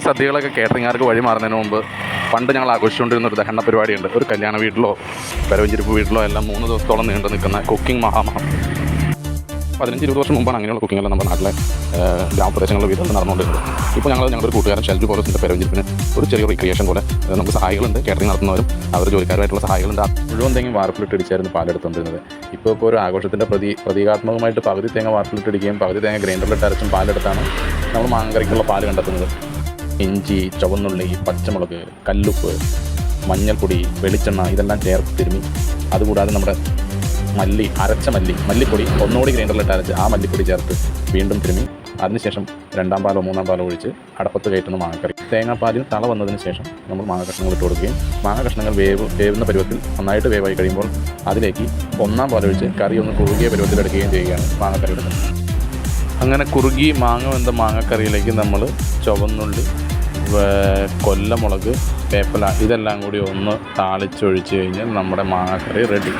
സദ്യകളൊക്കെ കേറ്ററിംഗുകാർക്ക് വഴി മാറുന്നതിന് മുമ്പ് പണ്ട് ഞങ്ങൾ ആഘോഷിച്ചുകൊണ്ടിരുന്ന ഒരു ദഹന പരിപാടിയുണ്ട്. ഒരു കല്യാണ വീട്ടിലോ പരവഞ്ചിരിപ്പ് വീട്ടിലോ എല്ലാം 3 ദിവസത്തോളം നീണ്ടു നിൽക്കുന്ന കുക്കിംഗ് മഹാമഹം. 15-20 വർഷം മുമ്പാണ് അങ്ങനെയുള്ള കുക്കിങ്ങെല്ലാം നമ്മുടെ നാട്ടിലെ ഗ്രാമപ്രദേശങ്ങളിലെ വീടുകളിൽ നടന്നുകൊണ്ടിരുന്നത്. ഇപ്പോൾ ഞങ്ങളൊരു കൂട്ടുകാരൻ ഷെൽജു പോലീസിൻ്റെ പരവഞ്ചിരിപ്പിന് ഒരു ചെറിയ റീക്രിയേഷൻ പോലെ നമുക്ക് സഹായികളുണ്ട്, കേറ്ററിംഗ് നടത്തുന്നവരും അവർ ജോലിക്കാരുമായിട്ടുള്ള സഹായികളുണ്ട്. മുഴുവൻ തേങ്ങ വാർപ്പിലിട്ടിടിച്ചായിരുന്നു പാലെടുത്തുകൊണ്ടിരുന്നത്. ഇപ്പോൾ ഒരു ആഘോഷത്തിൻ്റെ പ്രതീകാത്മകമായിട്ട് പകുതി തേങ്ങ വാർപ്പിലിട്ടിടിക്കുകയും പകുതി തേങ്ങ ഗ്രൈൻഡറിലിട്ട് അരച്ചും പാലെടുത്താണ് നമ്മൾ മാങ്ങക്കറിക്കുള്ള പാല് കണ്ടെത്തുന്നത്. ഇഞ്ചി, ചുവന്നുള്ളി, പച്ചമുളക്, കല്ലുപ്പ്, മഞ്ഞൾപ്പൊടി, വെളിച്ചെണ്ണ ഇതെല്ലാം ചേർത്ത് തിരുമ്മി, അതുകൂടാതെ നമ്മുടെ അരച്ച മല്ലിപ്പൊടി ഒന്നുകൂടി ഗ്രൈൻഡറിലിട്ട് അരച്ച് ആ മല്ലിപ്പൊടി ചേർത്ത് വീണ്ടും തിരുമ്മി അതിനുശേഷം 2ാം പാലോ 3ാം പാലോ ഒഴിച്ച് അടപ്പത്ത് കയറ്റുന്ന മാങ്ങക്കറി. തേങ്ങാപ്പാലിന് തള വന്നതിന് ശേഷം നമ്മൾ മാങ്ങ കഷ്ണങ്ങൾ ഇട്ട് കൊടുക്കുകയും മാങ്ങ കഷ്ണങ്ങൾ വേവുന്ന പരുവത്തിൽ നന്നായിട്ട് വേവായി കഴിയുമ്പോൾ അതിലേക്ക് 1ാം പാലൊഴിച്ച് കറി ഒന്ന് കുറുകിയ പരുവത്തിൽ എടുക്കുകയും ചെയ്യുകയാണ് മാങ്ങക്കറിയുടെ. അങ്ങനെ കുറുകി മാങ്ങ വെന്ത മാങ്ങക്കറിയിലേക്ക് നമ്മൾ ചുവന്നുള്ളി, കൊല്ലമുളക്, വേപ്പില ഇതെല്ലാം കൂടി ഒന്ന് താളിച്ചൊഴിച്ച് കഴിഞ്ഞാൽ നമ്മുടെ മാങ്ങക്കറി റെഡി.